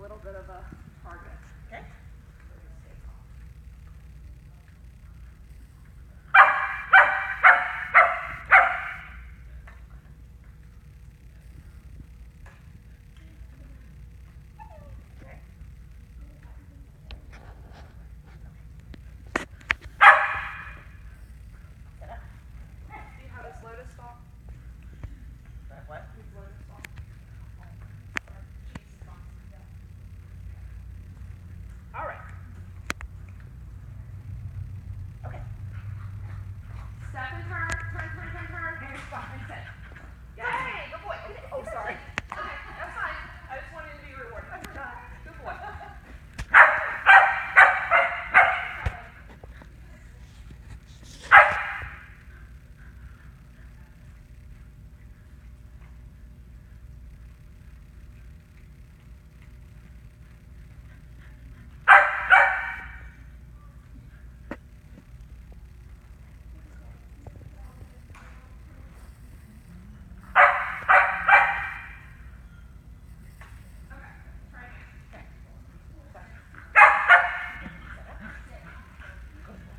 little bit of a target. Okay.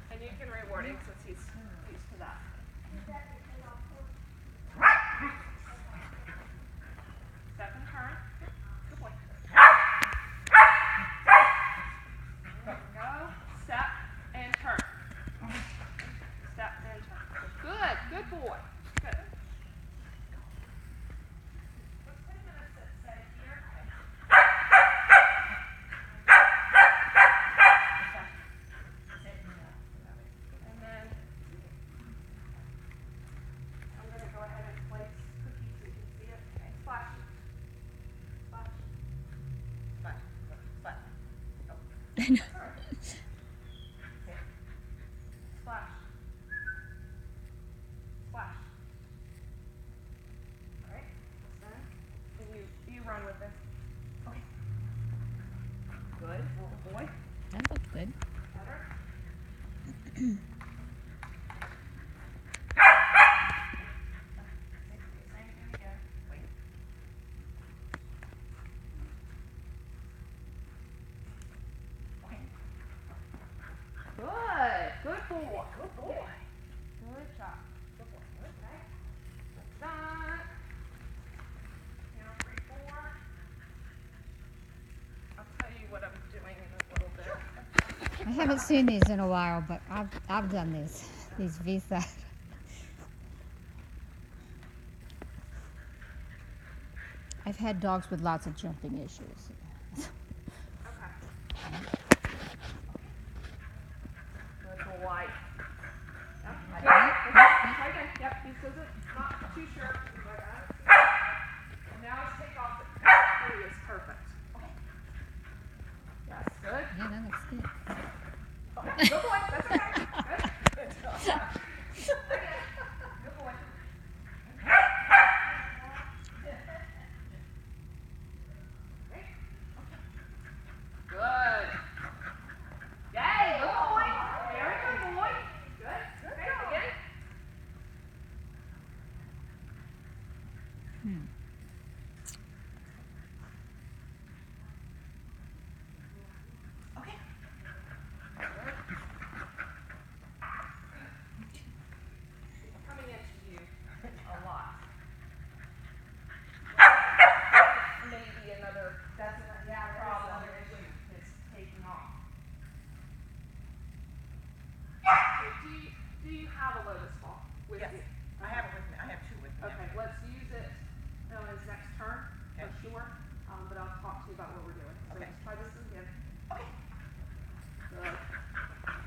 And you can reward him since he's used to that. Second turn. Good boy. There we go. Step and turn. Step and turn. Good. Good boy. Good. Let's put him in a sit stay here. And then I'm going to go ahead and place cookies so you can see it. Okay. Splash. Splash. Splash. Splash. Oh. Splash. Splash. All right. That's done. And you run with this. Okay. Good. Little boy. That looked good. Better. Same thing again. Wait. Okay. Good. Good boy. Good boy. Good job. Good boy. Okay. Done. Now 3, 4. I'll tell you what I'm doing in a little bit. I haven't seen these in a while, but I've done these visa. I've had dogs with lots of jumping issues. Okay. Little white. Yep. Okay. Yep. He says it's not too sure. He's like, I don't see it. And now let's take off the 3 is perfect. Okay. Yes. Good. Yeah, that looks good. Okay. Good boy. That's okay. Good. Good job. Good boy. Good. Yay, good boy. Very good boy. Good. Okay, again. Okay. Good. He's coming into you a lot. Maybe another problem is taking off. Do you have a lotus ball with Yes. you? I have it with me. I have 2 with me. Okay, let's use it on his next turn Okay. for sure. But I'll talk to you about what we're doing. So Okay. let's try this again. Okay. Good.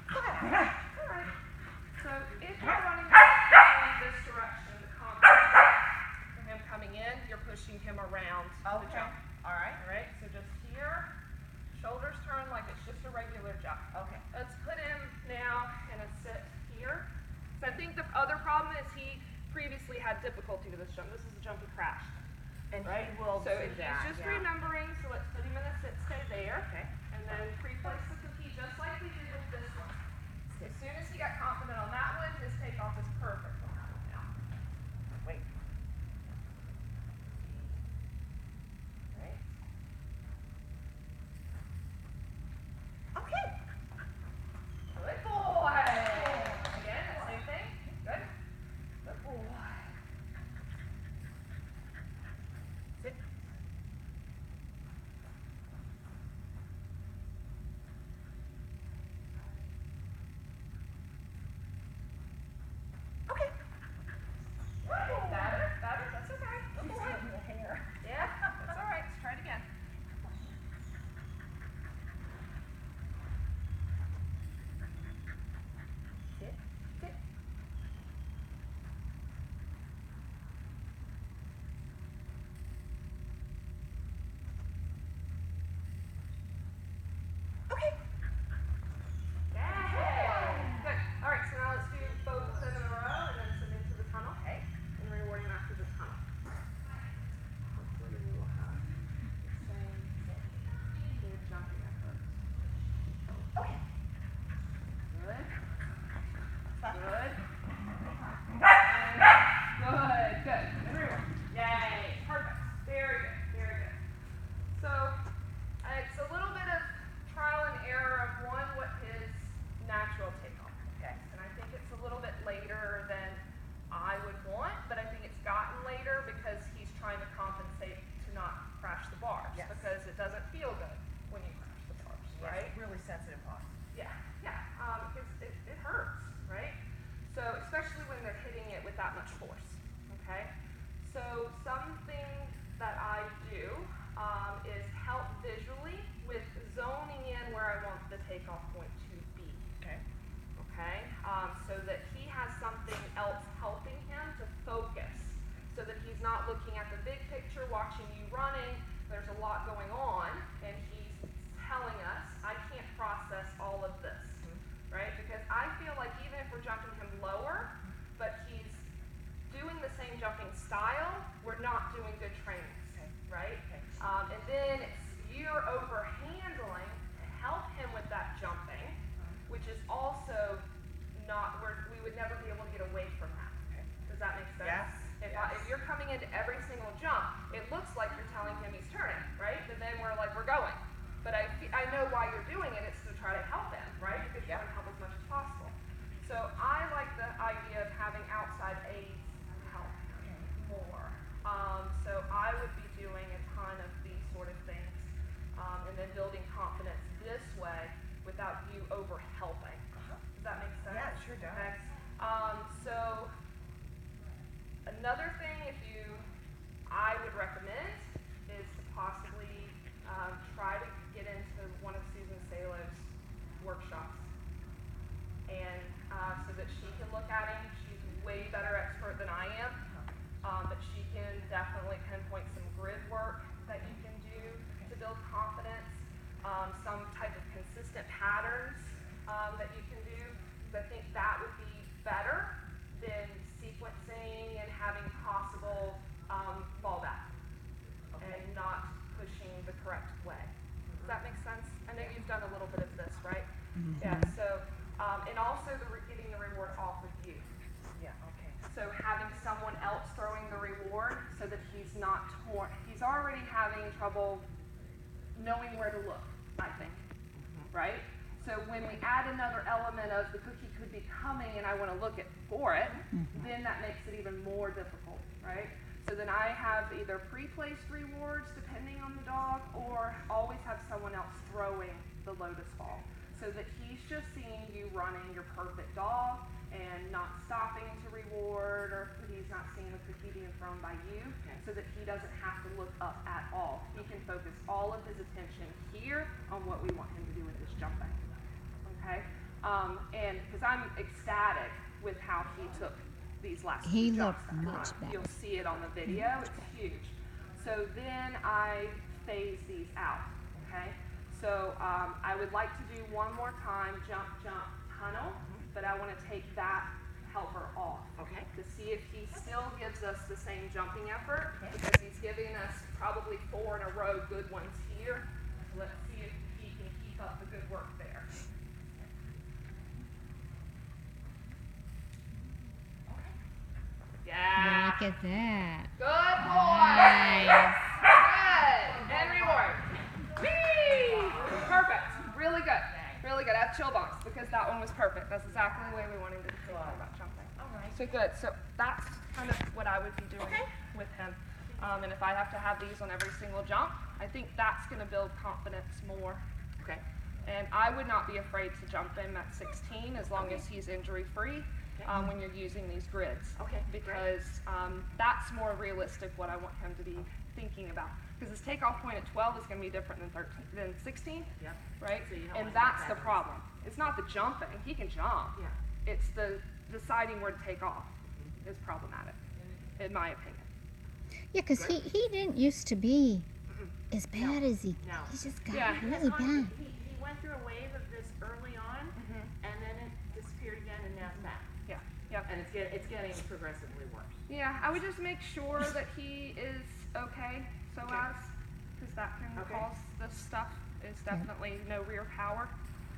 Go ahead. All right. So if you're running in this direction, the compass for him coming in, you're pushing him around the Okay. jump. All right. All right. So just here, shoulders turn like it's just a regular jump. Okay. Let's put him now in a sit here. So I think the other problem is he previously had difficulty with this jump. This is a jump he crashed. And Right? he will So do if that. he's just Yeah. remembering, so let's put him in a sit stay there. Okay. And then pre-place the cookie just like we did with this one. As soon as he got confident on that one, his takeoff is perfect on that one now. Wait. Right? that I do is help visually with zoning in where I want the takeoff point to be. Okay. Okay, so that he has something else helping him to focus, so that he's not looking at the big picture, watching you running. There's a lot going on, and he's telling us, I can't process all of this, right? Because I feel like even if we're jumping him lower, but he's doing the same jumping style, we're not doing good trainings, right? And then you're overhandling to help him with that jumping, which is also not where we would never be able to get away from that. Does that make sense? Yes. If you're coming into every single jump, it looks like you're telling him he's turning, right? And then we're like, we're going. But I know why you're doing it. It's to try to help him, right? Because you want to help as much as possible. So I like the idea of having outside aids help more. So I would be doing a ton of these sort of things, and then building confidence this way without you over helping. Does that make sense? Yeah, it sure does. Okay. So another thing, I would recommend is to possibly try to get into one of Susan Salo's workshops, and so that she can look at him. She's way better expert than I am, but she can definitely pinpoint some grid work that you can do to build confidence, some type of consistent patterns that you can do. I think that would be better than sequencing and having possible fallback and not pushing the correct way. Does that make sense? I know you've done a little bit of this, right? Yeah, so, and also getting the reward off of you. Yeah, okay. So having someone else throwing the reward so that he's not torn. He's already having trouble knowing where to look, I think, right? So when we add another element of the cookie could be coming and I want to look for it, then that makes it even more difficult, right? So then I have either pre-placed rewards depending on the dog, or always have someone else throwing the lotus ball, so that he's just seeing you running your perfect dog and not stopping to reward, or he's not seeing the cookie being thrown by you, so that he doesn't have to look up at all. He can focus all of his attention here on what we want him to do with this jumping. Okay? And because I'm ecstatic with how he took these last He two jumps. looked much better. You'll see it on the video. It's huge. So then I phase these out. Okay? So I would like to do one more time, jump, jump, tunnel, but I want to take that helper off. Okay. To see if he still gives us the same jumping effort, because he's giving us probably 4 in a row good ones here. Let's see if he can keep up the good work there. Yeah. Look at that. Good boy. Nice. Good. And reward. Whee! Perfect. Really good. Really good. I have chill bumps because that one was perfect. That's exactly the way we wanted to feel about jumping. All right. So good. So that's kind of what I would be doing with him. And if I have to have these on every single jump, I think that's going to build confidence more. Okay. And I would not be afraid to jump him at 16 as long as he's injury-free when you're using these grids. Okay, Because that's more realistic what I want him to be thinking about. Because his takeoff point at 12 is going to be different than 16, Yep. right? So you don't And want that's that the problem. It's not the jumping. He can jump. Yeah. It's the deciding where to take off is problematic, in my opinion. Yeah, because he didn't used to be as bad as he. No. He just got Yeah. really bad. He went through a wave of this early on, and then it disappeared again, and now it's back. Yeah. Yep. And it's getting progressively worse. Yeah, I would just make sure that he is okay, because that can Okay. cause this stuff. Is definitely no rear power.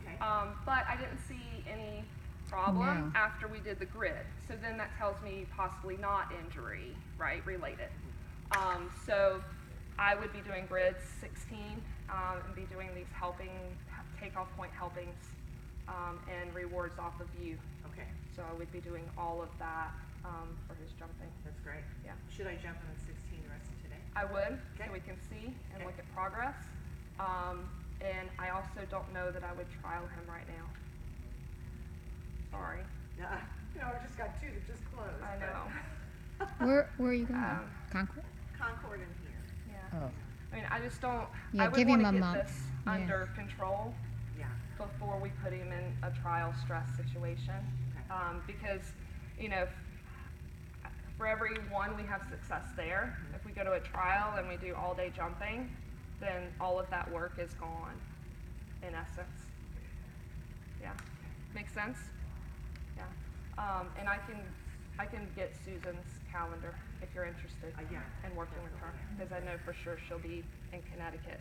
Okay. But I didn't see any problem No. after we did the grid. So then that tells me possibly not injury, right, related. So I would be doing grids 16 and be doing these takeoff point helpings and rewards off of you. Okay. So I would be doing all of that for his jumping. That's great. Yeah. Should I jump him at 16 the rest of today? I would, Okay. so we can see and Okay. look at progress. And I also don't know that I would trial him right now. Sorry. Yeah. No, I just got 2 that just closed. I know. Where are you going? Concord? Concord in here. Oh, I mean, I just don't, Yeah, I would give him want to a get month. this Yeah. under control Yeah. before we put him in a trial stress situation. Because, you know, for every one we have success there, if we go to a trial and we do all day jumping, then all of that work is gone, in essence. Yeah, makes sense? Yeah. And I can get Susan's calendar if you're interested Yeah. in working with her, because I know for sure she'll be in Connecticut.